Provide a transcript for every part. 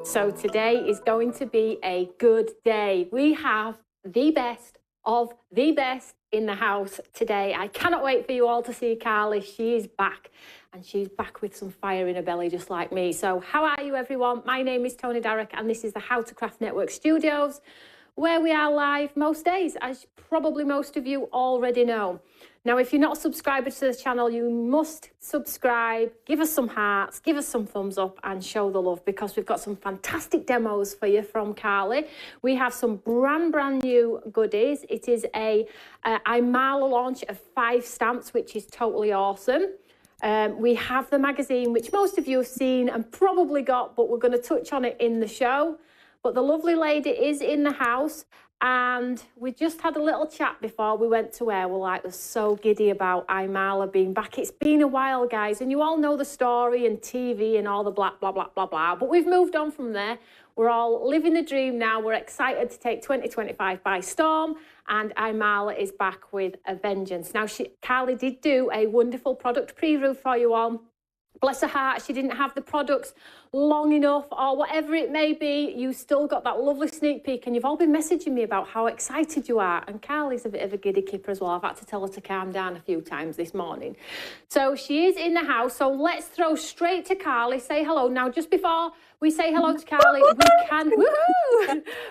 So today is going to be a good day. We have the best of the best in the house today. I cannot wait for you all to see Carly. She is back, and she's back with some fire in her belly just like me. So how are you, everyone? My name is Toni Darroch, and this is the How to Craft Network Studios, where we are live most days, as probably most of you already know. Now, if you're not a subscriber to the channel, you must subscribe, give us some hearts, give us some thumbs up and show the love, because we've got some fantastic demos for you from Carly. We have some brand new goodies. It is a Imala launch of 5 stamps, which is totally awesome. We have the magazine, which most of you have seen and probably got, but we're going to touch on it in the show. But the lovely lady is in the house, and we just had a little chat before we went to air. We're so giddy about Imala being back. It's been a while, guys, and you all know the story and TV and all the blah, blah, blah, blah, blah. But we've moved on from there. We're all living the dream now. We're excited to take 2025 by storm, and Imala is back with a vengeance. Now, Carly did do a wonderful product preview for you all. Bless her heart, she didn't have the products long enough, or whatever it may be. You still got that lovely sneak peek, and you've all been messaging me about how excited you are. And Carly's a bit of a giddy kipper as well. I've had to tell her to calm down a few times this morning. So she is in the house. So let's throw straight to Carly. Say hello. Now, just before we say hello to Carly,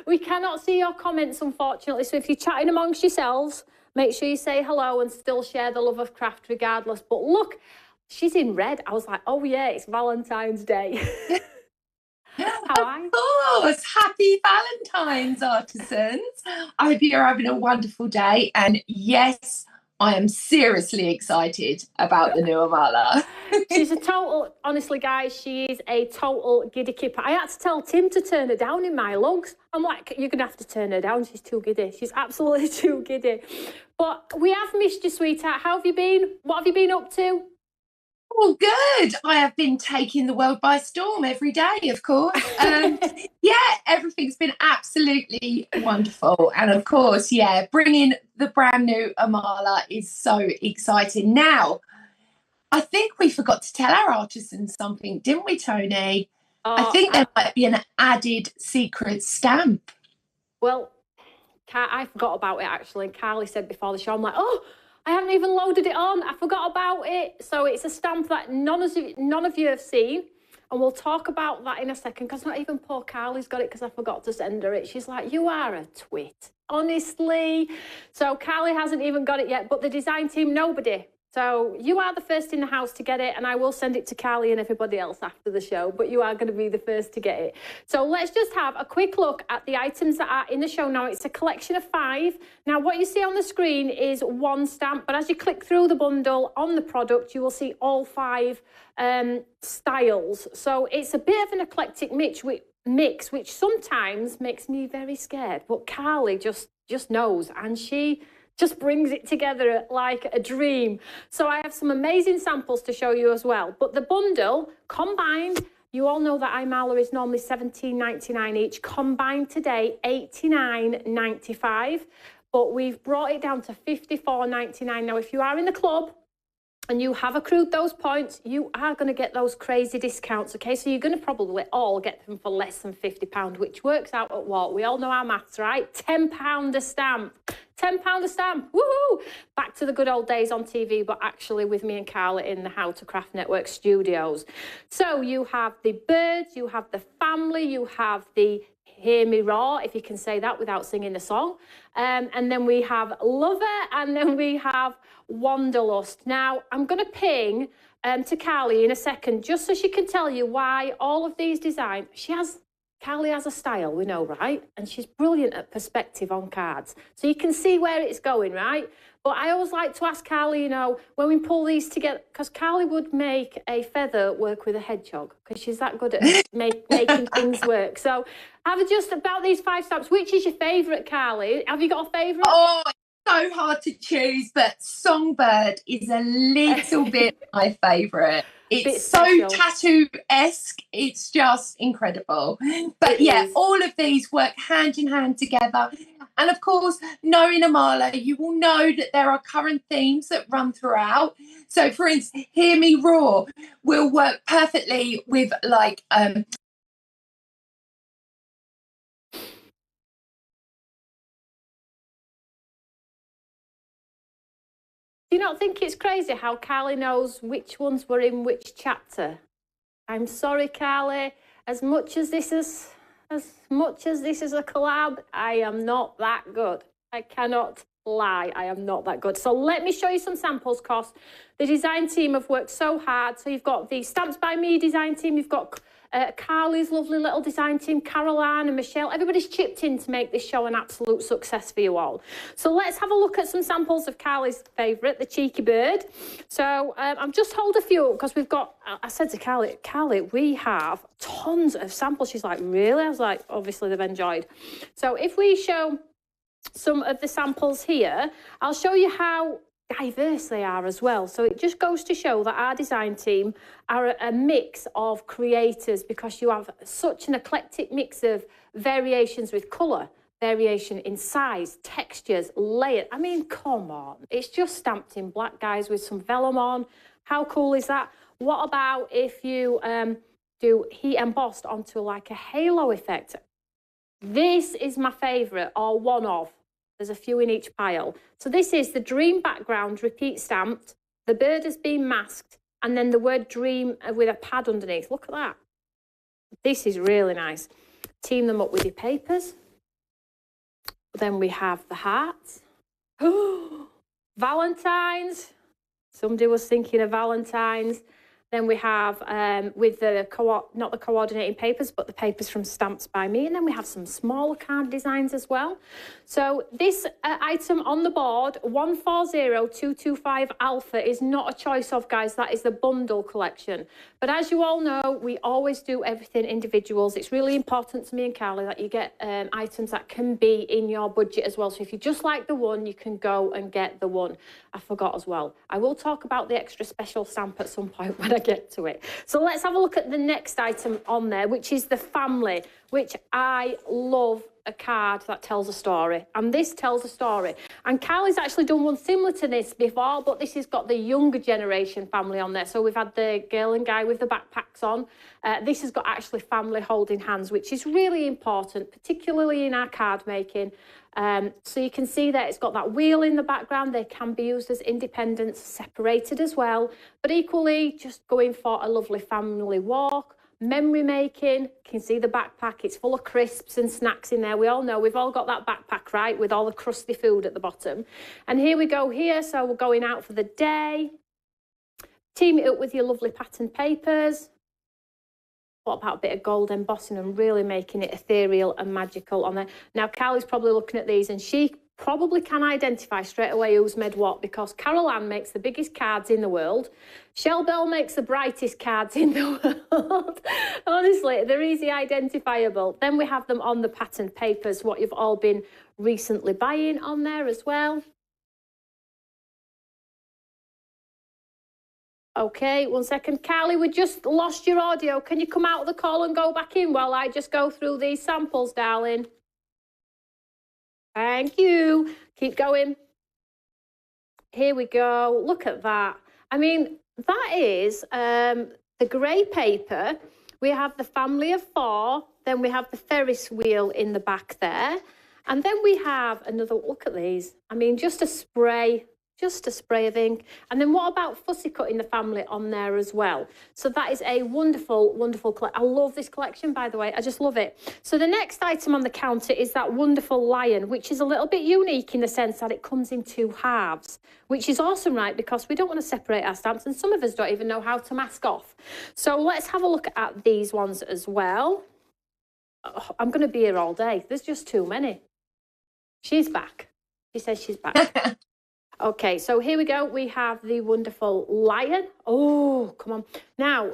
we cannot see your comments, unfortunately. So if you're chatting amongst yourselves, make sure you say hello and still share the love of craft regardless. But look, she's in red. I was like, oh yeah, it's Valentine's Day. How are you? Of course. Happy Valentine's, artisans. I hope you're having a wonderful day. And yes, I am seriously excited about the new Imala. She's a total, honestly, guys, she is a total giddy kipper. I had to tell Tim to turn her down in my lugs. I'm like, you're going to have to turn her down. She's too giddy. She's absolutely too giddy. But we have missed you, sweetheart. How have you been? What have you been up to? Oh, good. I have been taking the world by storm every day, of course. Yeah, everything's been absolutely wonderful. And of course, yeah, bringing the brand new Imala is so exciting. Now, I think we forgot to tell our artisans something, didn't we, Toni? I think there might be an added secret stamp. Well, I forgot about it, actually. Carly said before the show, I'm like, oh, I haven't even loaded it on. I forgot about it. So it's a stamp that none of you have seen. And we'll talk about that in a second, because not even poor Carly's got it, because I forgot to send her it. She's like, you are a twit, honestly. So Carly hasn't even got it yet, but the design team, nobody. So you are the first in the house to get it, and I will send it to Carly and everybody else after the show, but you are going to be the first to get it. So let's just have a quick look at the items that are in the show now. It's a collection of 5. Now, what you see on the screen is 1 stamp, but as you click through the bundle on the product, you will see all 5 styles. So it's a bit of an eclectic mix, which sometimes makes me very scared, but Carly just knows, and she just brings it together like a dream. So I have some amazing samples to show you as well. But the bundle combined, you all know that Imala is normally $17.99 each. Combined today, $89.95. But we've brought it down to $54.99. Now, if you are in the club and you have accrued those points, you are going to get those crazy discounts, okay? So you're going to probably all get them for less than £50, which works out at what? We all know our maths, right? £10 a stamp. £10 a stamp, woohoo! Back to the good old days on TV, but actually with me and Carla in the How to Craft Network studios. So you have the birds, you have the family, you have the Hear Me Roar, if you can say that without singing the song. And then we have Lover, and then we have Wanderlust. Now, I'm going to ping to Carly in a second, just so she can tell you why all of these designs, Carly has a style, we know, right? And she's brilliant at perspective on cards. So you can see where it's going, right? But I always like to ask Carly, you know, when we pull these together, because Carly would make a feather work with a hedgehog, because she's that good at making things work. So have a just about these 5 stamps. Which is your favourite, Carly? Have you got a favourite? Oh, it's so hard to choose, but Songbird is a little bit my favourite. It's so tattoo-esque. It's just incredible. But yeah, all of these work hand in hand together. And of course, knowing Imala, you will know that there are current themes that run throughout. So for instance, Hear Me Roar will work perfectly with like you not think it's crazy how Carly knows which ones were in which chapter? I'm sorry, Carly. As much as this is a collab, I am not that good. I cannot lie, I am not that good. So let me show you some samples, because the design team have worked so hard. So you've got the Stamps by Me design team, you've got Carly's lovely little design team, Caroline and Michelle. Everybody's chipped in to make this show an absolute success for you all. So let's have a look at some samples of Carly's favourite, the Cheeky Bird. So I'm just hold a few because we've got, I said to Carly, we have tons of samples. She's like, really? I was like, obviously they've enjoyed. So if we show some of the samples here, I'll show you how diverse they are as well. So it just goes to show that our design team are a mix of creators, because you have such an eclectic mix of variations with colour, variation in size, textures, layer. I mean, come on. It's just stamped in black, guys, with some vellum on. How cool is that? What about if you do heat embossed onto like a halo effect? This is my favourite, or one of. There's a few in each pile. So this is the Dream background, repeat stamped. The bird has been masked, and then the word Dream with a pad underneath. Look at that. This is really nice. Team them up with your papers. Then we have the hearts. Valentines. Somebody was thinking of Valentines. Then we have with the not the coordinating papers, but the papers from Stamps by Me. And then we have some smaller card designs as well. So this item on the board, 140225 Alpha, is not a choice of, guys. That is the bundle collection. But as you all know, we always do everything individuals. It's really important to me and Carly that you get items that can be in your budget as well. So if you just like the one, you can go and get the one. I forgot as well. I will talk about the extra special stamp at some point when I get to it. So let's have a look at the next item on there, which is the family, which I love. A card that tells a story, and this tells a story. And Carly's actually done one similar to this before, but this has got the younger generation family on there. So we've had the girl and guy with the backpacks on. This has got actually family holding hands, which is really important, particularly in our card making. So you can see that it's got that wheel in the background. They can be used as independent, separated as well, but equally just going for a lovely family walk. Memory making, you can see the backpack, it's full of crisps and snacks in there. We all know, we've all got that backpack, right, with all the crusty food at the bottom. And here we go here, so we're going out for the day. Team it up with your lovely pattern papers. What about a bit of gold embossing and really making it ethereal and magical on there? Now, Carly's probably looking at these and she probably can identify straight away who's made what, because Carol Ann makes the biggest cards in the world. Shell Bell makes the brightest cards in the world. Honestly, they're easy identifiable. Then we have them on the pattern papers, what you've all been recently buying on there as well. Okay, 1 second. Carly, we just lost your audio. Can you come out of the call and go back in while I just go through these samples, darling? Thank you. Keep going. Here we go. Look at that. I mean, that is the grey paper. We have the family of 4. Then we have the Ferris wheel in the back there. And then we have another, look at these. I mean, just a spray of ink. And then what about fussy cut in the family on there as well? So that is a wonderful, wonderful collection. I love this collection, by the way. I just love it. So the next item on the counter is that wonderful lion, which is a little bit unique in the sense that it comes in 2 halves, which is awesome, right? Because we don't want to separate our stamps, and some of us don't even know how to mask off. So let's have a look at these ones as well. Oh, I'm going to be here all day. There's just too many. She's back. She says she's back. Okay, so here we go. We have the wonderful lion. Oh, come on. Now,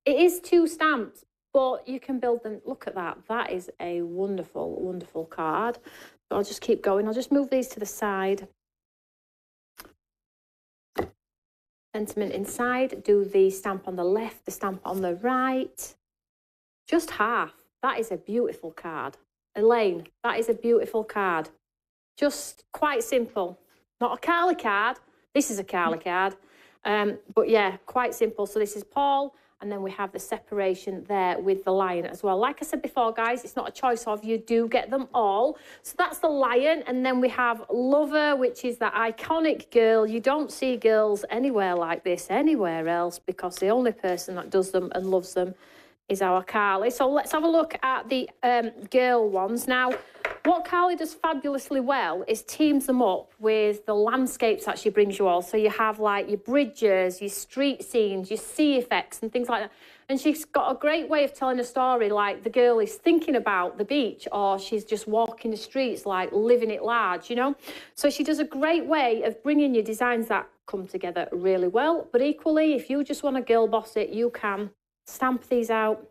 it is 2 stamps, but you can build them. Look at that. That is a wonderful, wonderful card. So I'll just keep going. I'll just move these to the side. Sentiment inside. Do the stamp on the left, the stamp on the right. Just half. That is a beautiful card. Elaine, that is a beautiful card. Just quite simple. Not a Carly card. This is a Carly card. But yeah, quite simple. So this is Paul And then we have the separation there with the lion as well. Like I said before, guys, it's not a choice of, you do get them all. So that's the lion. And then we have Lover, which is that iconic girl. You don't see girls anywhere like this anywhere else, because the only person that does them and loves them is our Carly. So let's have a look at the girl ones. Now, what Carly does fabulously well is teams them up with the landscapes that she brings you all. So you have like your bridges, your street scenes, your sea effects and things like that. And she's got a great way of telling a story, like the girl is thinking about the beach, or she's just walking the streets, like living it large, you know? So she does a great way of bringing you designs that come together really well. But equally, if you just want to girl boss it, you can stamp these out.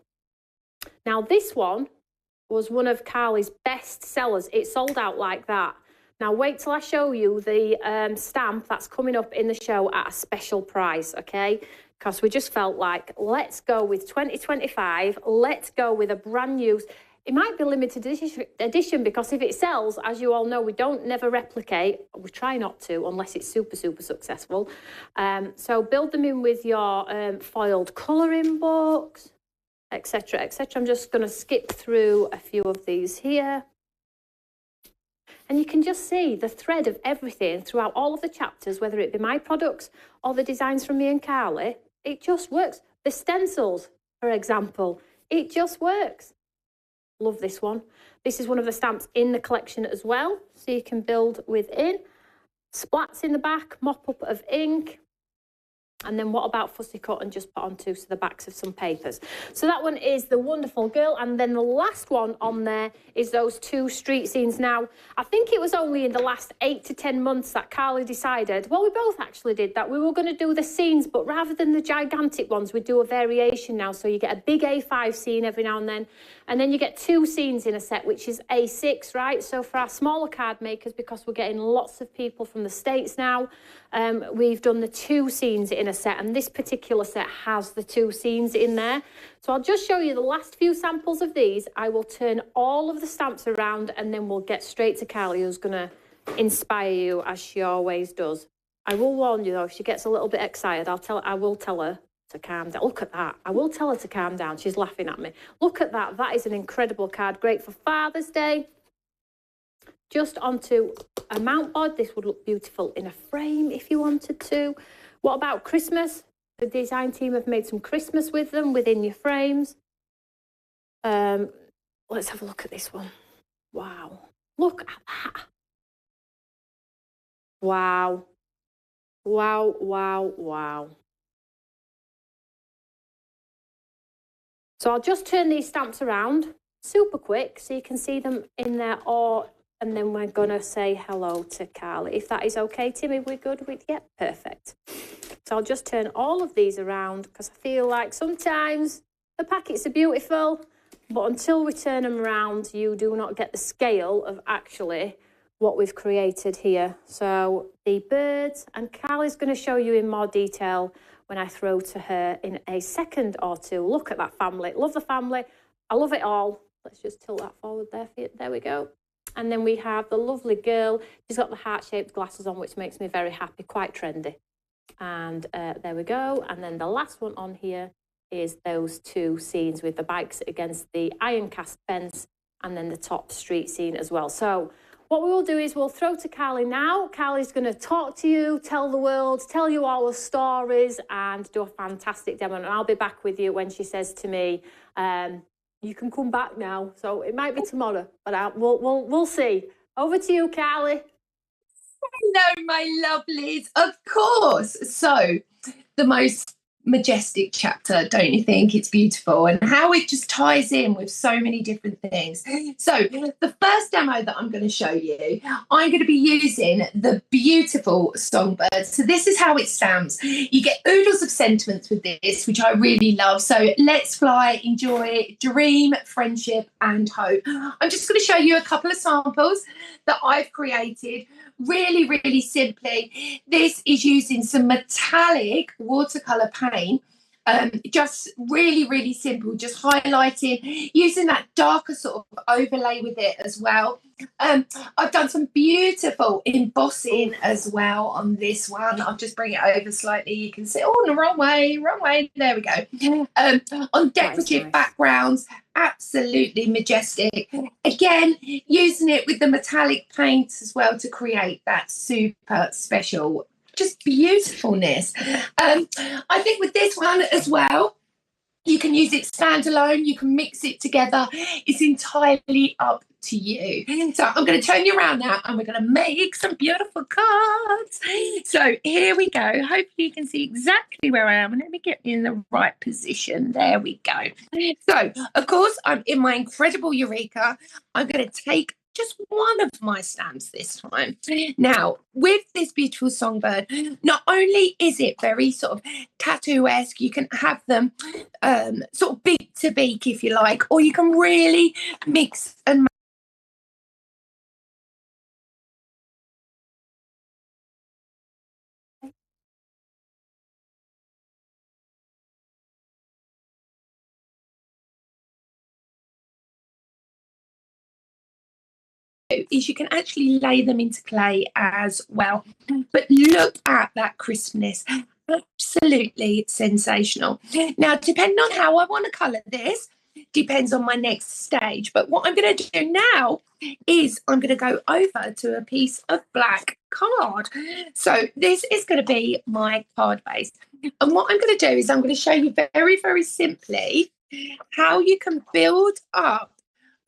Now, this one was one of Carly's best sellers. It sold out like that. Now, wait till I show you the stamp that's coming up in the show at a special price, okay? Because we just felt like, let's go with 2025. Let's go with a brand new. It might be limited edition, because if it sells, as you all know, we don't never replicate. We try not to unless it's super, super successful. So build them in with your foiled colouring books, etc., etc. I'm just going to skip through a few of these here. And you can just see the thread of everything throughout all of the chapters, whether it be my products or the designs from me and Carly. It just works. The stencils, for example, it just works. Love this one. This is one of the stamps in the collection as well, so you can build within. Splats in the back, mop-up of ink. And then what about fussy cut and just put onto the backs of some papers. So that one is the wonderful girl. And then the last one on there is those two street scenes. Now, I think it was only in the last 8 to 10 months that Carly decided, well, we both actually did that. We were going to do the scenes, but rather than the gigantic ones, we do a variation now. So you get a big A5 scene every now and then you get 2 scenes in a set, which is A6, right? So for our smaller card makers, because we're getting lots of people from the States now, we've done the 2 scenes in a set, and this particular set has the 2 scenes in there. So I'll just show you the last few samples of these. I will turn all of the stamps around, and then we'll get straight to Carly, who's going to inspire you as she always does. I will warn you though, if she gets a little bit excited, I will tell her to calm down. Look at that. I will tell her to calm down. She's laughing at me. Look at that. That is an incredible card. Great for Father's Day. Just onto a mount board. This would look beautiful in a frame if you wanted to. What about Christmas? The design team have made some Christmas with them within your frames. Let's have a look at this one. Wow. Look at that. Wow. Wow, wow, wow. So I'll just turn these stamps around super quick so you can see them in there, and then we're going to say hello to Carly. If that is okay, Timmy, we're good with, yeah, perfect. So I'll just turn all of these around, because I feel like sometimes the packets are beautiful, but until we turn them around, you do not get the scale of actually what we've created here. So the birds, and Carly's going to show you in more detail when I throw to her in a second or two. Look at that family. Love the family. I love it all. Let's just tilt that forward there for you. There we go. And then we have the lovely girl. She's got the heart-shaped glasses on, which makes me very happy. Quite trendy. And there we go. And then the last one on here is those 2 scenes with the bikes against the iron cast fence, and then the top street scene as well. So what we will do is we'll throw to Carly now. Carly's going to talk to you, tell the world, tell you all the stories, and do a fantastic demo. And I'll be back with you when she says to me, you can come back now. So it might be tomorrow, but we'll see. Over to you, Carly. Hello, my lovelies. Of course. So the most majestic chapter, don't you think? It's beautiful, and how it just ties in with so many different things. So the first demo that I'm going to show you, I'm going to be using the beautiful Songbird. So this is how it stamps. You get oodles of sentiments with this, which I really love. So let's fly, enjoy, dream, friendship and hope. I'm just going to show you a couple of samples that I've created really, really simply. This is using some metallic watercolor paint Just really, really simple, just highlighting, using that darker sort of overlay with it as well. I've done some beautiful embossing as well on this one. I'll just bring it over slightly. You can see, oh, the wrong way. There we go. On decorative backgrounds, absolutely majestic. Again, using it with the metallic paints as well to create that super special, just beautifulness. I think with this one as well, you can use it standalone, you can mix it together. It's entirely up to you. So I'm going to turn you around now and we're going to make some beautiful cards. So here we go. Hopefully you can see exactly where I am. And let me get in the right position. There we go. So, of course, I'm in my incredible Eureka. I'm going to take just one of my stamps this time. Now, with this beautiful songbird, not only is it very sort of tattoo-esque, you can have them sort of beak to beak, if you like, or you can really mix and is you can actually lay them into clay as well. But look at that crispness. Absolutely sensational. Now, depending on how I want to colour this, depends on my next stage. But what I'm going to do now is I'm going to go over to a piece of black card. So this is going to be my card base. And what I'm going to do is I'm going to show you very, very simply how you can build up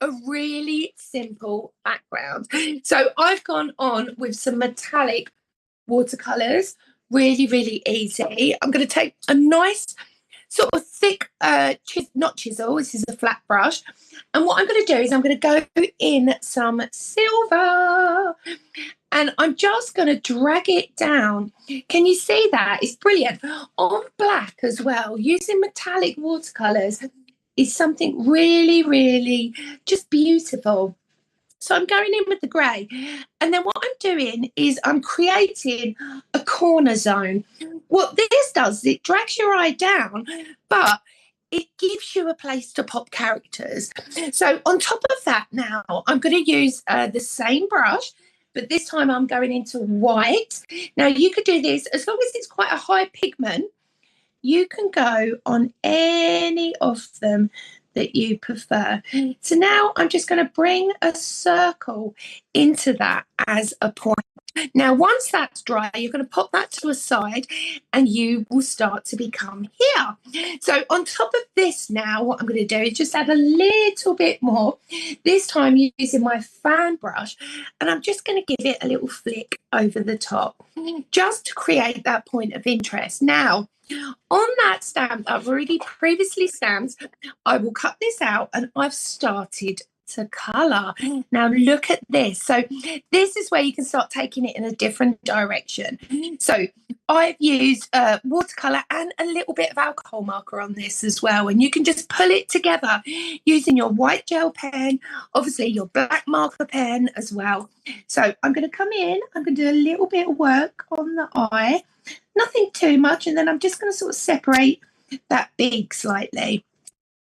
a really simple background. So I've gone on with some metallic watercolors, really, really easy. I'm going to take a nice sort of thick, not chisel, this is a flat brush. And what I'm going to do is I'm going to go in some silver and I'm just going to drag it down. Can you see that? It's brilliant. On black as well, using metallic watercolors is something really, really just beautiful. So I'm going in with the grey. And then what I'm doing is I'm creating a corner zone. What this does is it drags your eye down, but it gives you a place to pop characters. So on top of that now, I'm going to use the same brush, but this time I'm going into white. Now you could do this, as long as it's quite a high pigment, you can go on any of them that you prefer. So now I'm just going to bring a circle into that as a point. Now, once that's dry, you're going to pop that to a side and you will start to become here. So on top of this now, what I'm going to do is just add a little bit more, this time using my fan brush, and I'm just going to give it a little flick over the top, just to create that point of interest. Now, on that stamp I've already previously stamped, I will cut this out and I've started to colour. Now look at this. So this is where you can start taking it in a different direction. So I've used watercolour and a little bit of alcohol marker on this as well, and you can just pull it together using your white gel pen, obviously your black marker pen as well. So I'm going to come in, I'm going to do a little bit of work on the eye, nothing too much, and then I'm just going to sort of separate that beak slightly.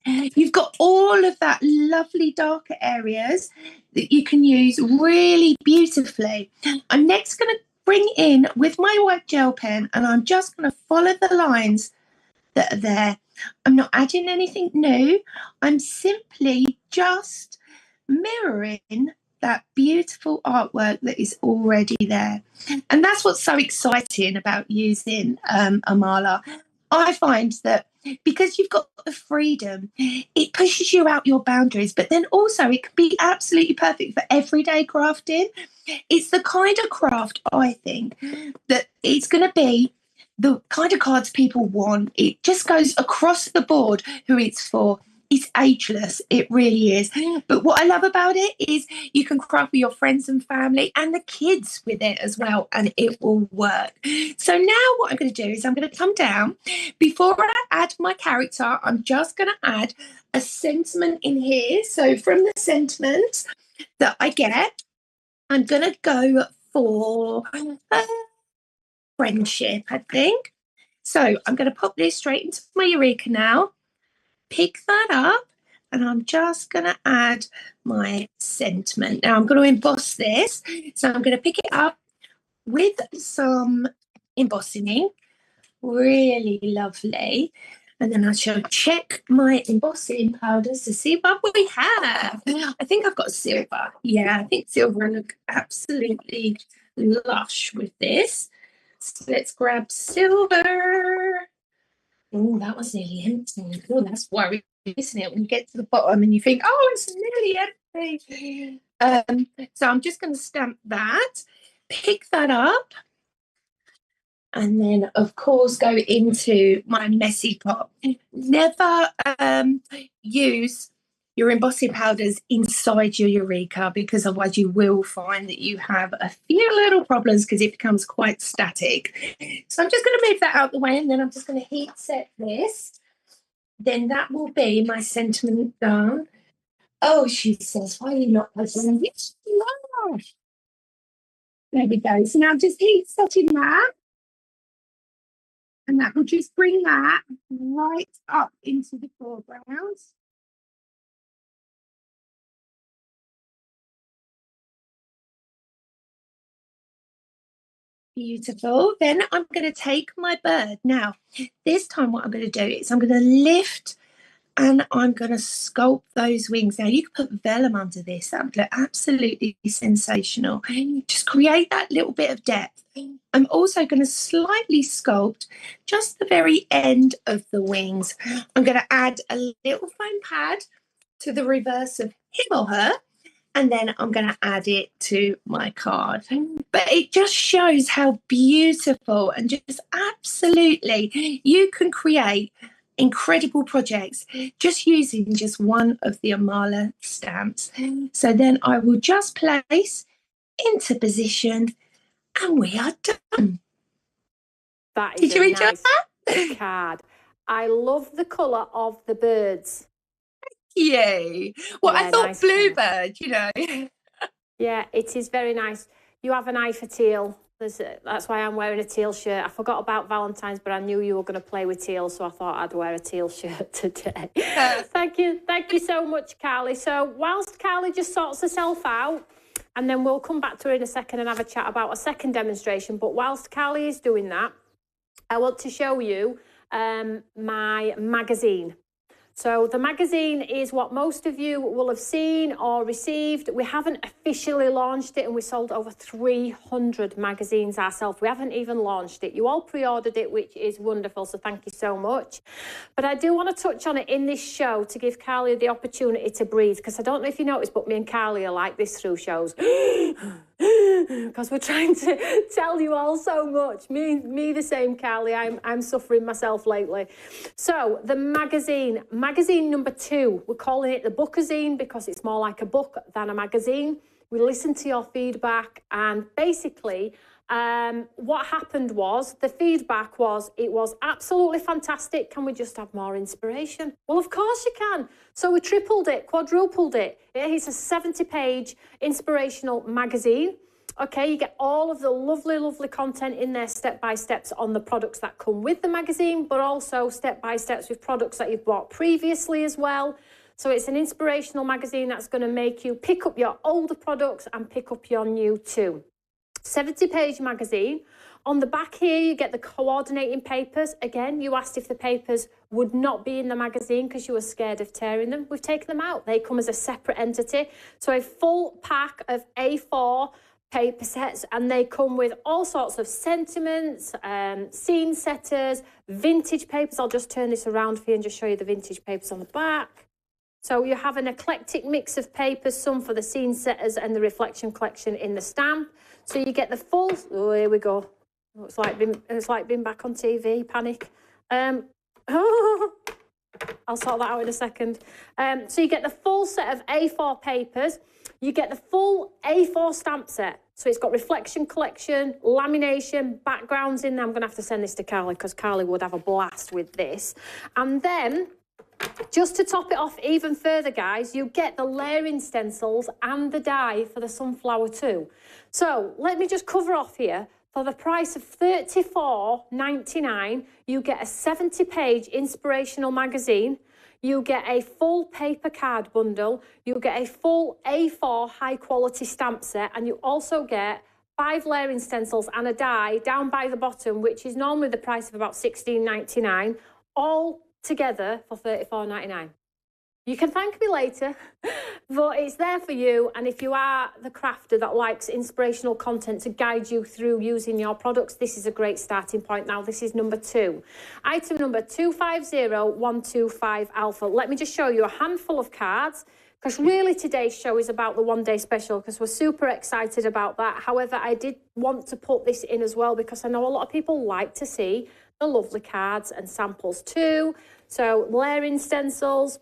You've got all of that lovely darker areas that you can use really beautifully. I'm next going to bring in with my white gel pen and I'm just going to follow the lines that are there. I'm not adding anything new. I'm simply just mirroring that beautiful artwork that is already there. And that's what's so exciting about using a mala. I find that because you've got the freedom, it pushes you out your boundaries, but then also it can be absolutely perfect for everyday crafting. It's the kind of craft, I think, that it's going to be the kind of cards people want. It just goes across the board who it's for. It's ageless, it really is. But what I love about it is you can craft with your friends and family and the kids with it as well, and it will work. So now what I'm going to do is I'm going to come down. Before I add my character, I'm just going to add a sentiment in here. So from the sentiment that I get, I'm going to go for friendship, I think. So I'm going to pop this straight into my Eureka now, pick that up, and I'm just going to add my sentiment. Now I'm going to emboss this. So I'm going to pick it up with some embossing ink. Really lovely. And then I shall check my embossing powders to see what we have. I think I've got silver. Yeah, I think silver will look absolutely lush with this. So let's grab silver. Oh, that was nearly empty. Oh, that's worrying, isn't it? When you get to the bottom and you think, oh, it's nearly empty. So I'm just going to stamp that, pick that up, and then, of course, go into my messy pot. Never use your embossing powders inside your Eureka, because otherwise you will find that you have a few little problems because it becomes quite static. So I'm just going to move that out of the way, and then I'm just going to heat set this. Then that will be my sentiment done. Oh, she says, why are you not posting? Yes, you are. There we go. So now just heat setting that. And that will just bring that right up into the foreground. Beautiful. Then I'm going to take my bird. Now, this time what I'm going to do is I'm going to lift and I'm going to sculpt those wings. Now, you can put vellum under this. That would look absolutely sensational. Just create that little bit of depth. I'm also going to slightly sculpt just the very end of the wings. I'm going to add a little foam pad to the reverse of him or her, and then I'm going to add it to my card. But it just shows how beautiful and just absolutely you can create incredible projects just using just one of the Amala stamps. So then I will just place into position, and we are done. That is Did you enjoy nice that card. I love the colour of the birds. Yay. Well, Yeah, I thought nice bluebird, you know. Yeah, it is very nice. You have an eye for teal. That's why I'm wearing a teal shirt. I forgot about Valentine's, but I knew you were going to play with teal, so I thought I'd wear a teal shirt today. Thank you so much, Carly. So whilst Carly just sorts herself out, and then we'll come back to her in a second and have a chat about a second demonstration. But whilst Carly is doing that, I want to show you my magazine. So the magazine is what most of you will have seen or received. We haven't officially launched it, and we sold over 300 magazines ourselves. We haven't even launched it. You all pre-ordered it, which is wonderful, so thank you so much. But I do want to touch on it in this show to give Carly the opportunity to breathe, because I don't know if you noticed, but me and Carly are like this through shows. Because we're trying to tell you all so much. Me the same, Carly. I'm suffering myself lately. So the magazine number 2, we're calling it the bookazine because it's more like a book than a magazine. We listened to your feedback, and basically what happened was the feedback was it was absolutely fantastic. Can we just have more inspiration? Well, of course you can. So we tripled it, quadrupled it. It's a 70-page inspirational magazine. Okay, you get all of the lovely, lovely content in there, step-by-steps on the products that come with the magazine, but also step-by-steps with products that you've bought previously as well. So it's an inspirational magazine that's going to make you pick up your older products and pick up your new too. 70-page magazine. On the back here, you get the coordinating papers. Again, you asked if the papers would not be in the magazine because you were scared of tearing them. We've taken them out. They come as a separate entity. So a full pack of A4 paper sets, and they come with all sorts of sentiments, scene setters, vintage papers. I'll just turn this around for you and just show you the vintage papers on the back. So you have an eclectic mix of papers, some for the scene setters and the reflection collection in the stamp. So you get the full, oh, here we go. Oh, it's like being back on TV, panic. I'll sort that out in a second. So you get the full set of A4 papers. You get the full A4 stamp set. So it's got reflection collection, lamination, backgrounds in there. I'm going to have to send this to Carly because Carly would have a blast with this. And then, just to top it off even further, guys, you get the layering stencils and the die for the sunflower too. So let me just cover off here For the price of $34.99, you get a 70-page inspirational magazine. You get a full paper card bundle. You get a full A4 high-quality stamp set, and you also get 5 layering stencils and a die down by the bottom, which is normally the price of about $16.99, all together for $34.99. You can thank me later, but it's there for you. And if you are the crafter that likes inspirational content to guide you through using your products, this is a great starting point. Now, this is number 2. Item number 250125 Alpha. Let me just show you a handful of cards, because really today's show is about the one-day special, because we're super excited about that. However, I did want to put this in as well, because I know a lot of people like to see the lovely cards and samples too. So layering stencils,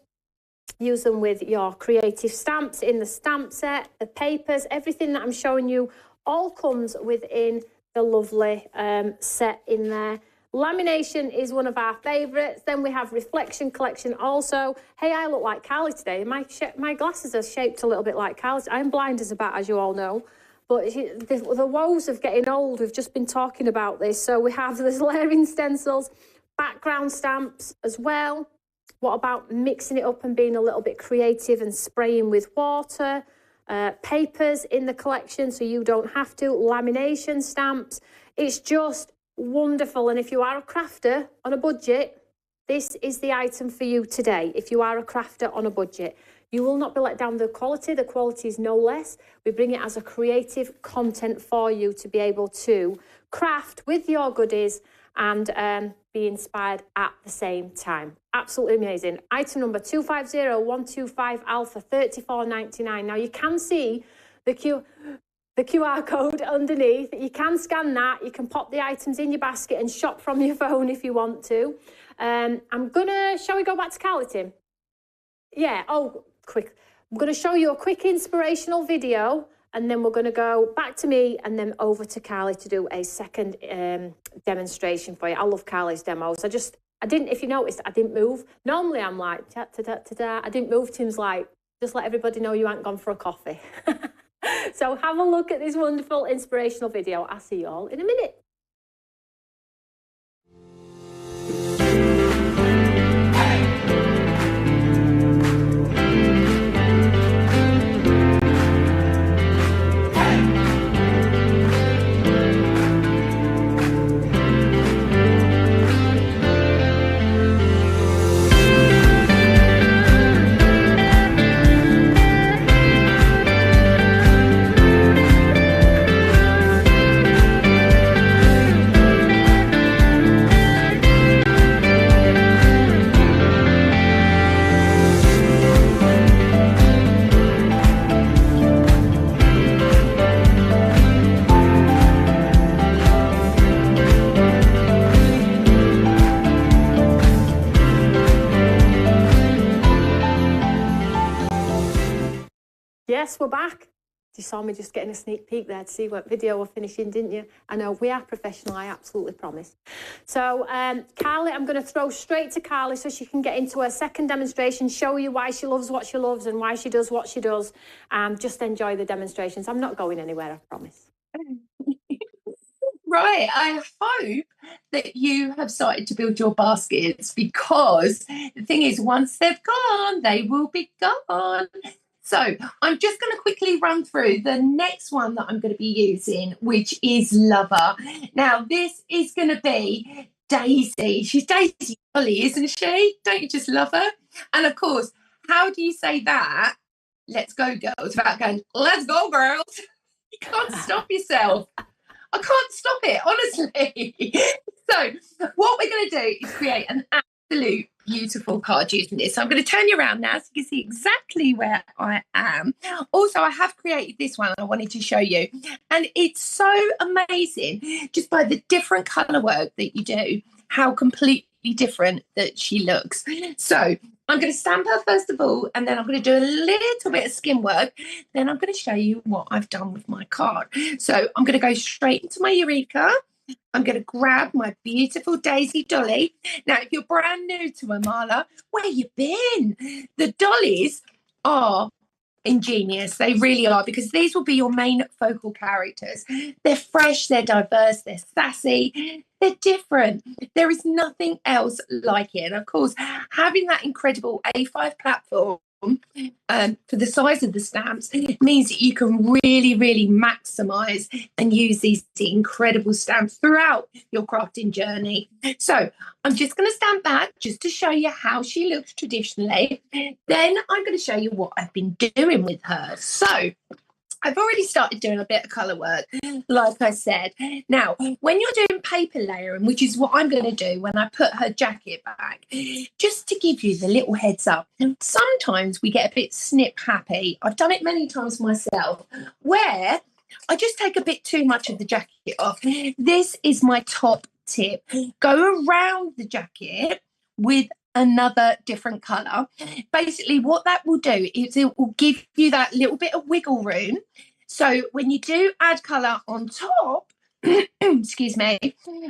use them with your creative stamps in the stamp set, the papers, everything that I'm showing you all comes within the lovely set in there. Lamination is one of our favourites. Then we have reflection collection also. Hey, I look like Carly today. My glasses are shaped a little bit like Carly's. I'm blind as a bat, as you all know. But the woes of getting old, we've just been talking about this. So we have this layering stencils, background stamps as well. What about mixing it up and being a little bit creative and spraying with water? Papers in the collection so you don't have to. Lamination stamps. It's just wonderful. And if you are a crafter on a budget, this is the item for you today. If you are a crafter on a budget, you will not be let down the quality. The quality is no less. We bring it as a creative content for you to be able to craft with your goodies and be inspired at the same time. Absolutely amazing. Item number 250125 Alpha, $34.99. Now you can see the QR code underneath. You can scan that. You can pop the items in your basket and shop from your phone if you want to. Shall we go back to Carly, Tim? Yeah, quick. I'm gonna show you a quick inspirational video, and then we're going to go back to me and then over to Carly to do a second demonstration for you. I love Carly's demos. I didn't, if you noticed, I didn't move. Normally I'm like, ta-ta-ta-ta-ta. I didn't move. Tim's like, just let everybody know you ain't gone for a coffee. So have a look at this wonderful inspirational video. I'll see you all in a minute. Yes, we're back. You saw me just getting a sneak peek there to see what video we're finishing, didn't you? I know, we are professional, I absolutely promise. So, Carly, I'm going to throw straight to Carly so she can get into her second demonstration, show you why she loves what she loves and why she does what she does, and just enjoy the demonstrations. I'm not going anywhere, I promise. Right, I hope that you have started to build your baskets, because the thing is, once they've gone, they will be gone. So I'm just going to quickly run through the next one that I'm going to be using, which is Lover. Now, this is going to be Daisy. She's Daisy Dolly, isn't she? Don't you just love her? And of course, how do you say that? Let's go, girls, without going, let's go, girls. You can't stop yourself. I can't stop it, honestly. So what we're going to do is create an absolute beautiful card using this. So I'm going to turn you around now so you can see exactly where I am. Also, I have created this one I wanted to show you. And it's so amazing just by the different colour work that you do, how completely different that she looks. So I'm going to stamp her first of all, and then I'm going to do a little bit of skim work. Then I'm going to show you what I've done with my card. So I'm going to go straight into my Eureka. I'm going to grab my beautiful Daisy Dolly. Now, if you're brand new to her, Marla, where you been? The dollies are ingenious. They really are, because these will be your main focal characters. They're fresh, they're diverse, they're sassy, they're different. There is nothing else like it. And of course, having that incredible A5 platform for the size of the stamps means that you can really maximize and use these incredible stamps throughout your crafting journey. So I'm just going to stand back just to show you how she looks traditionally. Then I'm going to show you what I've been doing with her. So I've already started doing a bit of colour work, like I said. Now, when you're doing paper layering, which is what I'm going to do when I put her jacket back, just to give you the little heads up, sometimes we get a bit snip happy. I've done it many times myself, where I just take a bit too much of the jacket off. This is my top tip. Go around the jacket with another different colour. Basically, what that will do is it will give you that little bit of wiggle room. So when you do add colour on top, excuse me,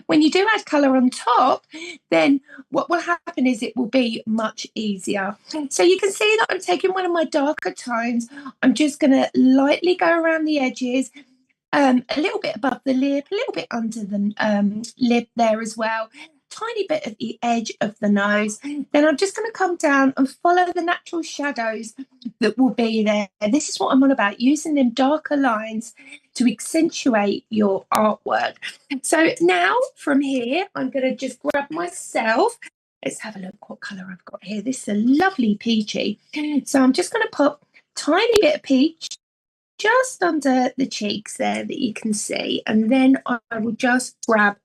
when you do add colour on top, then what will happen is it will be much easier. So you can see that I'm taking one of my darker tones. I'm just going to lightly go around the edges, a little bit above the lip, a little bit under the lip there as well, tiny bit at the edge of the nose. Then I'm just going to come down and follow the natural shadows that will be there. This is what I'm on about, using them darker lines to accentuate your artwork. So now from here, I'm going to just grab myself. Let's have a look what colour I've got here. This is a lovely peachy. So I'm just going to pop a tiny bit of peach just under the cheeks there that you can see. And then I will just grab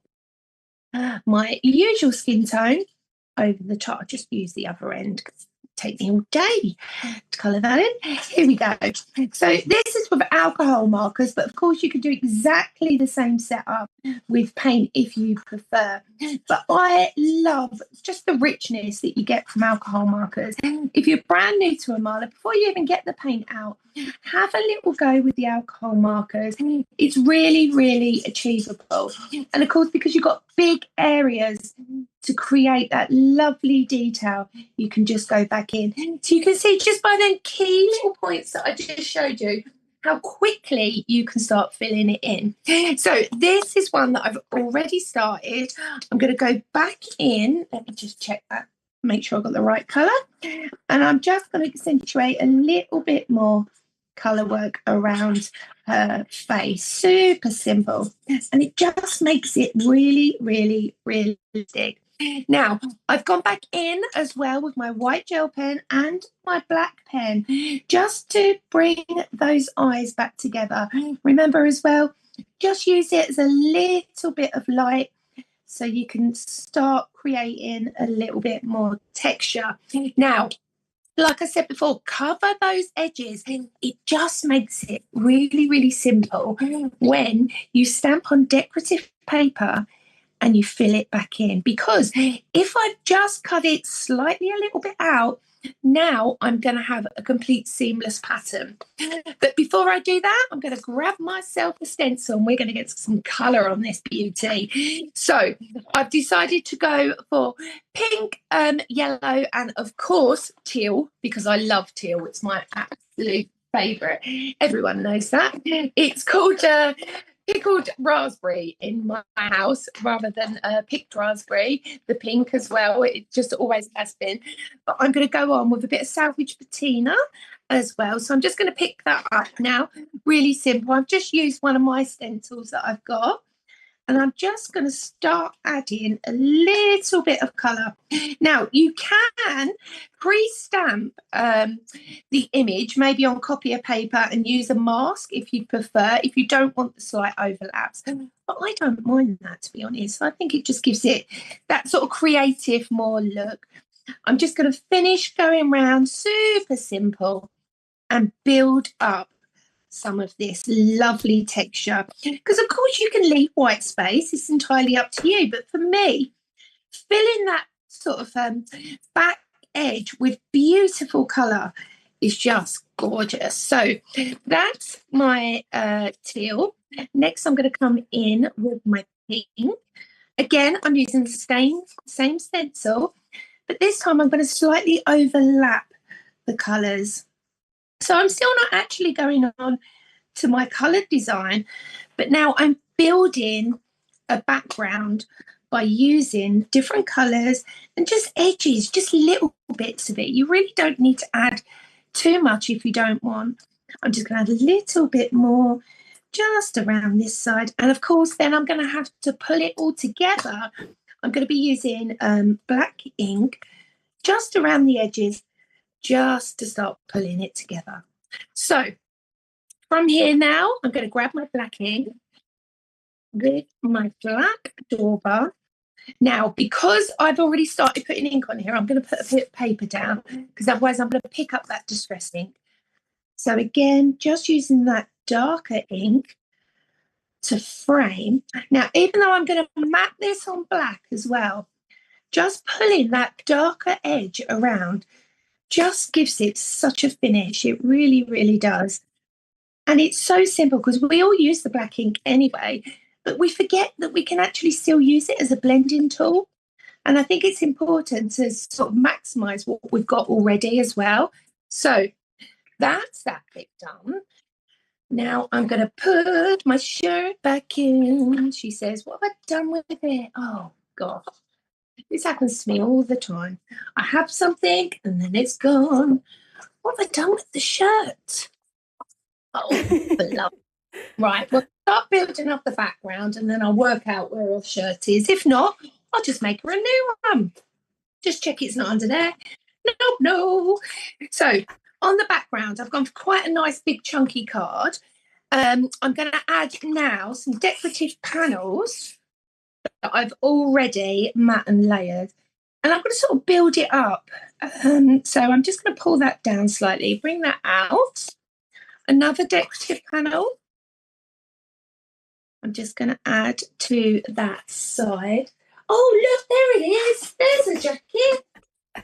my usual skin tone over the top. I'll just use the other end because it takes me all day to colour that in. Here we go. So this is with alcohol markers, but of course you can do exactly the same setup with paint if you prefer. But I love just the richness that you get from alcohol markers. If you're brand new to a marler, before you even get the paint out, have a little go with the alcohol markers. It's really achievable. And of course, because you've got big areas to create that lovely detail, you can just go back in. So you can see just by them key little points that I just showed you, how quickly you can start filling it in. So this is one that I've already started. I'm going to go back in. Let me just check that, make sure I've got the right colour. And I'm just going to accentuate a little bit more colour work around her face. Super simple. And it just makes it really realistic. Now, I've gone back in as well with my white gel pen and my black pen, just to bring those eyes back together. Remember as well, just use it as a little bit of light so you can start creating a little bit more texture. Now, like I said before, cover those edges. It just makes it really simple when you stamp on decorative paper and you fill it back in. Because if I've just cut it slightly a little bit out, now I'm going to have a complete seamless pattern. But before I do that, I'm going to grab myself a stencil and we're going to get some colour on this beauty. So I've decided to go for pink, yellow, and of course teal, because I love teal. It's my absolute favourite. Everyone knows that. It's called pickled raspberry in my house rather than picked raspberry, the pink as well. It just always has been. But I'm going to go on with a bit of salvage patina as well. So I'm just going to pick that up now. Really simple. I've just used one of my stencils that I've got. And I'm just going to start adding a little bit of colour. Now, you can pre-stamp the image, maybe on copy of paper, and use a mask if you prefer, if you don't want the slight overlaps. But I don't mind that, to be honest. I think it just gives it that sort of creative more look. I'm just going to finish going round super simple and build up some of this lovely texture, because of course you can leave white space, it's entirely up to you, but for me, filling that sort of back edge with beautiful colour is just gorgeous. So that's my teal. Next I'm going to come in with my pink. Again, I'm using the same stencil, but this time I'm going to slightly overlap the colours So I'm still not actually going on to my coloured design, but now I'm building a background by using different colours and just edges, just little bits of it. You really don't need to add too much if you don't want. I'm just going to add a little bit more just around this side. And of course, then I'm going to have to pull it all together. I'm going to be using black ink just around the edges, just to start pulling it together. So from here now, I'm going to grab my black ink with my black dauber. Now, because I've already started putting ink on here, I'm going to put a bit of paper down, because otherwise I'm going to pick up that distress ink. So again, just using that darker ink to frame. Now, even though I'm going to map this on black as well, just pulling that darker edge around just gives it such a finish. It really, really does. And it's so simple, because we all use the black ink anyway, but we forget that we can actually still use it as a blending tool. And I think it's important to sort of maximise what we've got already as well. So that's that bit done. Now I'm going to put my shirt back in. She says, what have I done with it? Oh, God. This happens to me all the time. I have something and then it's gone. What have I done with the shirt? Oh, love. Right, we'll start building up the background and then I'll work out where our shirt is. If not, I'll just make her a new one. Just check it's not under there. No. So on the background, I've gone for quite a nice big chunky card. I'm going to add now some decorative panels that I've already matte and layered. And I'm going to sort of build it up. So I'm just going to pull that down slightly, bring that out. Another decorative panel. I'm just going to add to that side. Oh, look, there it is. There's a jacket.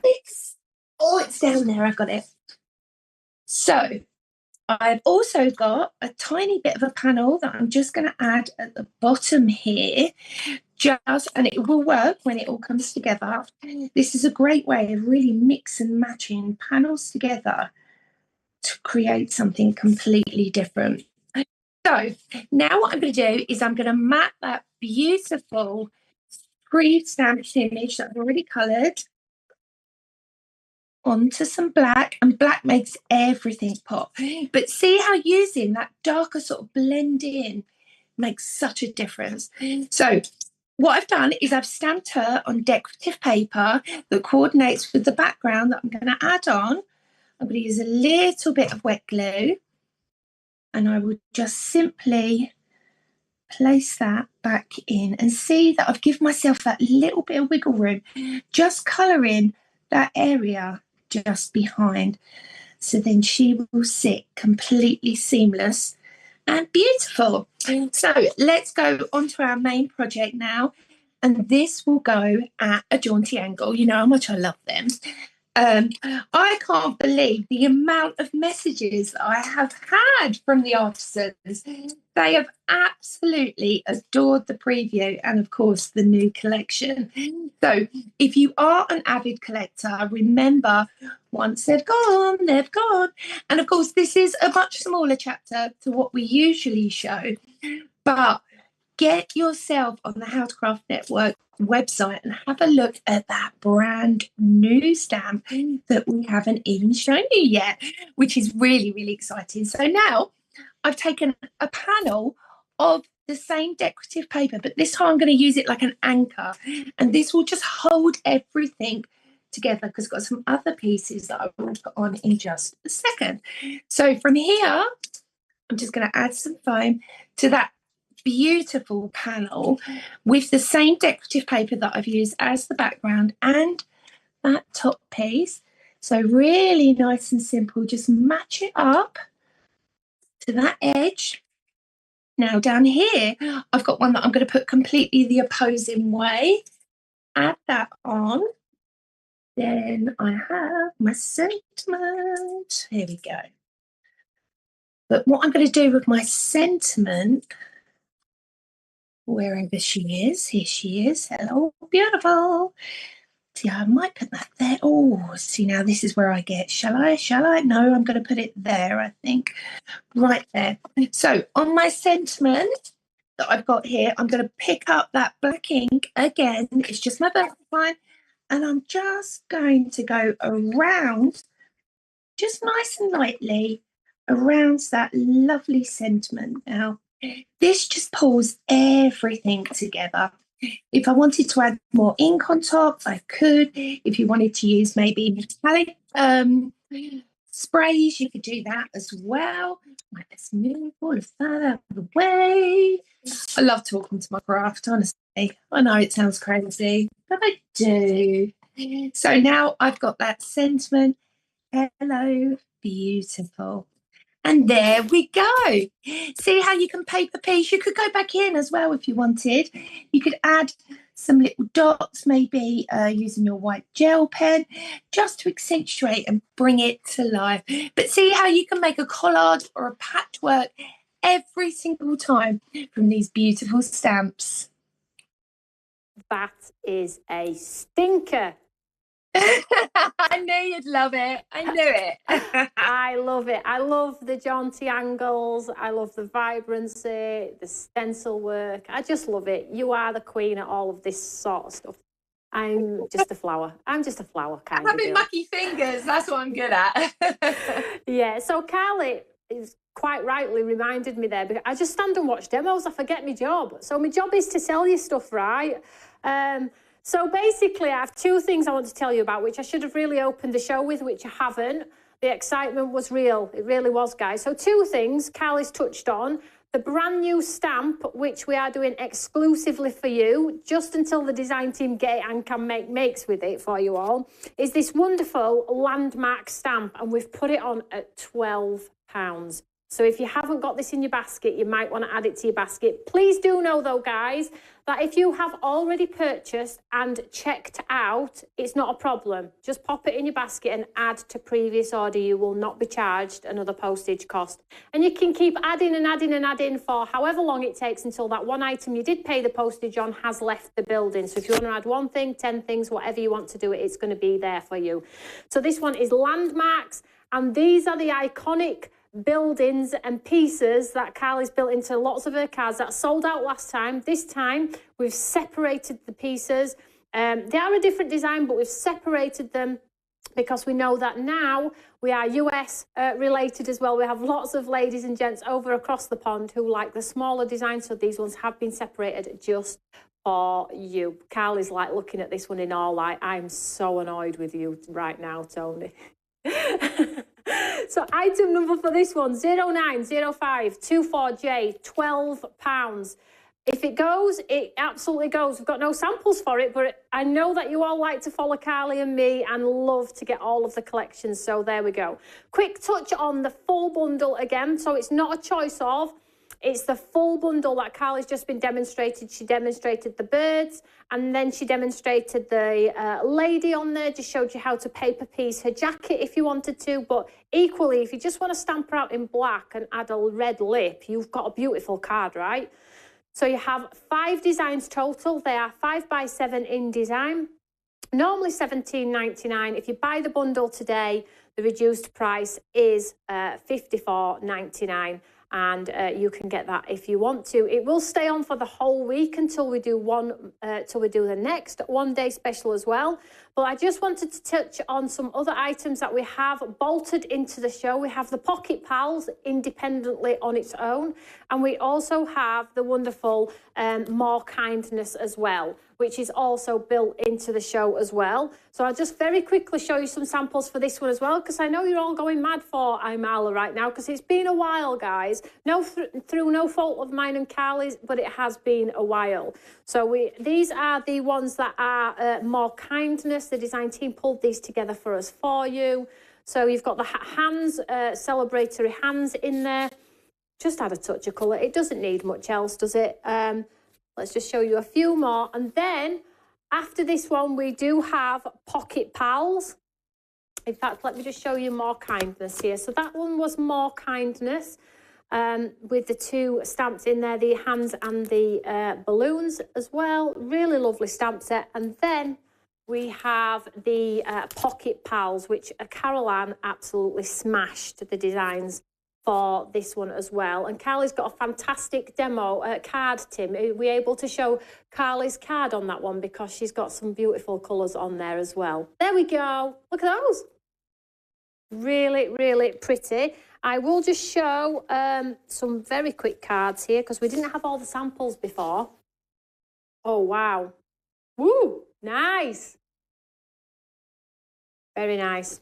It's down there. I've got it. So I've also got a tiny bit of a panel that I'm just going to add at the bottom here. And it will work when it all comes together. This is a great way of really mix and matching panels together to create something completely different. So now what I'm going to do is I'm going to map that beautiful pre-stamped image that I've already coloured onto some black, and black makes everything pop. But see how using that darker sort of blend in makes such a difference. So what I've done is I've stamped her on decorative paper that coordinates with the background that I'm going to add on. I'm going to use a little bit of wet glue, and I will just simply place that back in, and see that I've given myself that little bit of wiggle room, just colouring that area just behind. So then she will sit completely seamless and beautiful. So let's go on to our main project now. And this will go at a jaunty angle. You know how much I love them. I can't believe the amount of messages that I have had from the artisans. They have absolutely adored the preview and, of course, the new collection. So if you are an avid collector, remember, once they've gone, they've gone. And, of course, this is a much smaller chapter to what we usually show. But get yourself on the How to Craft Network website and have a look at that brand new stamp that we haven't even shown you yet, which is really, really exciting. So now I've taken a panel of the same decorative paper, but this time I'm going to use it like an anchor, and this will just hold everything together, because I've got some other pieces that I will put on in just a second. So from here, I'm just going to add some foam to that beautiful panel with the same decorative paper that I've used as the background and that top piece. So really nice and simple, just match it up to that edge. Now down here, I've got one that I'm going to put completely the opposing way. Add that on. Then I have my sentiment. Here we go. But what I'm going to do with my sentiment, wherever she is, here she is. Hello, beautiful. See, I might put that there. Oh, see, now this is where I get, shall I? No, I'm going to put it there, I think. Right there. So on my sentiment that I've got here, I'm going to pick up that black ink again. It's just my birthday line. And I'm just going to go around, just nice and lightly, around that lovely sentiment. Now, this just pulls everything together. If I wanted to add more ink on top, I could. If you wanted to use maybe metallic sprays, you could do that as well. Right, let's move all of that out of the way. I love talking to my craft, honestly. I know it sounds crazy, but I do. So now I've got that sentiment. Hello, beautiful. And there we go. See how you can paper piece? You could go back in as well if you wanted. You could add some little dots, maybe using your white gel pen, just to accentuate and bring it to life. But see how you can make a collage or a patchwork every single time from these beautiful stamps. That is a stinker. I knew you'd love it. I knew it. I love it. I love the jaunty angles. I love the vibrancy, the stencil work. I just love it. You are the queen at all of this sort of stuff. I'm just a flower. I'm just a flower kind of Having mucky fingers, that's what I'm good at. Yeah, so Carly is quite rightly reminded me there, because I just stand and watch demos. I forget my job. So my job is to sell you stuff, right? So basically, I have two things I want to tell you about, which I should have really opened the show with, which I haven't. The excitement was real. It really was, guys. So two things Carly's touched on. The brand new stamp, which we are doing exclusively for you, just until the design team get it and can make makes with it for you all, is this wonderful landmark stamp. And we've put it on at £12. So if you haven't got this in your basket, you might want to add it to your basket. Please do know, though, guys, that if you have already purchased and checked out, it's not a problem. Just pop it in your basket and add to previous order. You will not be charged another postage cost. And you can keep adding and adding and adding for however long it takes until that one item you did pay the postage on has left the building. So if you want to add one thing, 10 things, whatever you want to do, it's going to be there for you. So this one is landmarks, and these are the iconic buildings and pieces that Carly's built into lots of her cards that sold out last time. This time we've separated the pieces. They are a different design, but we've separated them because we know that now we are US related as well. We have lots of ladies and gents over across the pond who like the smaller designs, so these ones have been separated just for you. Carly's like looking at this one in awe, like, I'm so annoyed with you right now, Toni. So item number for this one, 090524J, £12. If it goes, it absolutely goes. We've got no samples for it, but I know that you all like to follow Carly and me and love to get all of the collections, so there we go. Quick touch on the full bundle again, so it's not a choice of. It's the full bundle that Carly's just been demonstrated. She demonstrated the birds, and then she demonstrated the lady on there, just showed you how to paper piece her jacket if you wanted to. But equally, if you just want to stamp her out in black and add a red lip, you've got a beautiful card, right? So you have 5 designs total. They are 5x7 in design. Normally $17.99. If you buy the bundle today, the reduced price is $54.99. And you can get that if you want to. It will stay on for the whole week until we do the next one-day special as well. But I just wanted to touch on some other items that we have bolted into the show. We have the Pocket Pals independently on its own, and we also have the wonderful More Kindness as well, which is also built into the show as well. So I'll just very quickly show you some samples for this one as well, because I know you're all going mad for Imala right now, because it's been a while, guys. Through no fault of mine and Carly's, but it has been a while. So these are the ones that are More Kindness. The design team pulled these together for us for you. So you've got the hands, celebratory hands in there. Just add a touch of colour. It doesn't need much else, does it? Let's just show you a few more. And then after this one, we do have Pocket Pals. In fact, let me just show you More Kindness here. So that one was More Kindness with the 2 stamps in there, the hands and the balloons as well. Really lovely stamp set. And then we have the Pocket Pals, which Caroline absolutely smashed the designs for this one as well. And Carly's got a fantastic demo card, Tim. Are we able to show Carly's card on that one? Because she's got some beautiful colours on there as well. There we go. Look at those. Really, really pretty. I will just show some very quick cards here because we didn't have all the samples before. Oh, wow. Woo, nice. Very nice.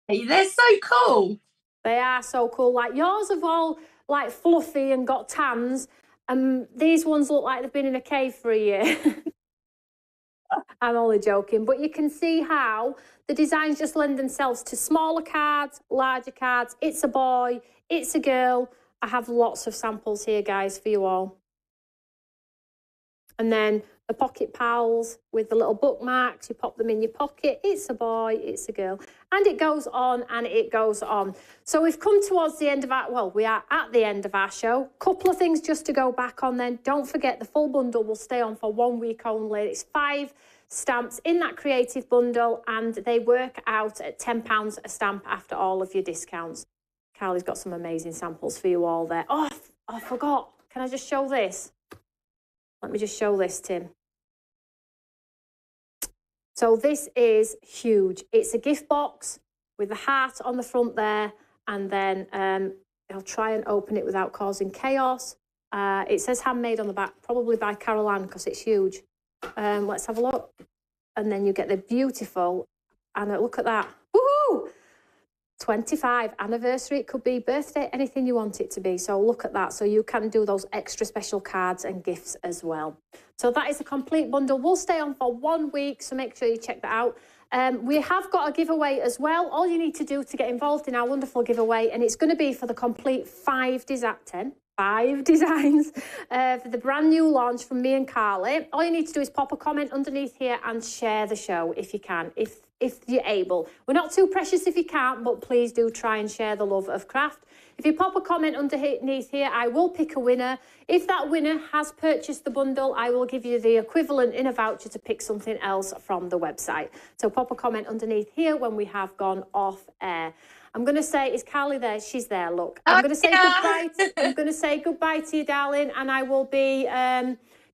Hey, they're so cool. They are so cool. Like yours have all like fluffy and got tans, and these ones look like they've been in a cave for a year. I'm only joking, but you can see how the designs just lend themselves to smaller cards, larger cards. It's a boy, it's a girl. I have lots of samples here, guys, for you all. And then the Pocket Pals with the little bookmarks, you pop them in your pocket. It's a boy, it's a girl. And it goes on and it goes on. So we've come towards the end of our, well, we are at the end of our show. Couple of things just to go back on then. Don't forget the full bundle will stay on for 1 week only. It's 5 stamps in that creative bundle and they work out at £10 a stamp after all of your discounts. Carly's got some amazing samples for you all there. Oh, I forgot. Can I just show this? Let me just show this, Tim. So this is huge. It's a gift box with the heart on the front there, and then I'll try and open it without causing chaos. It says handmade on the back, probably by Caroline because it's huge. Let's have a look. And then you get the beautiful, and look at that. Woohoo! 25 anniversary, it could be birthday, anything you want it to be. So look at that. So you can do those extra special cards and gifts as well. So that is a complete bundle. We'll stay on for 1 week, so make sure you check that out. We have got a giveaway as well. All you need to do to get involved in our wonderful giveaway, and it's going to be for the complete 5 designs for the brand new launch from me and Carly. All you need to do is pop a comment underneath here and share the show if you can, if you're able. We're not too precious if you can't, but please do try and share the love of craft. If you pop a comment underneath here, I will pick a winner. If that winner has purchased the bundle, I will give you the equivalent in a voucher to pick something else from the website. So pop a comment underneath here when we have gone off air. I'm going to say, is Carly there? She's there, look. I'm going to say goodbye. I'm going to say goodbye to you, darling, and I will be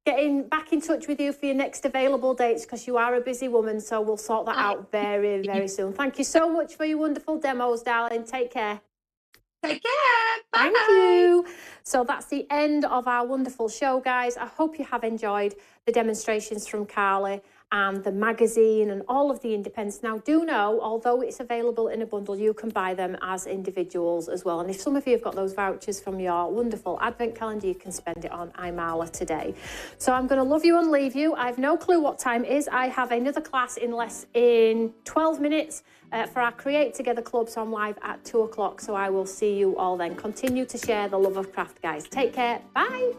getting back in touch with you for your next available dates because you are a busy woman, so we'll sort that out very, very soon. Thank you so much for your wonderful demos, darling. Take care. Take care. Bye. Thank you. So that's the end of our wonderful show, guys. I hope you have enjoyed the demonstrations from Carly and the magazine and all of the independents. Now, do know, although it's available in a bundle, you can buy them as individuals as well. And if some of you have got those vouchers from your wonderful advent calendar, you can spend it on iMarla today. So I'm going to love you and leave you. I have no clue what time it is. I have another class in 12 minutes for our Create Together Club. So I'm live at 2 o'clock. So I will see you all then. Continue to share the love of craft, guys. Take care. Bye.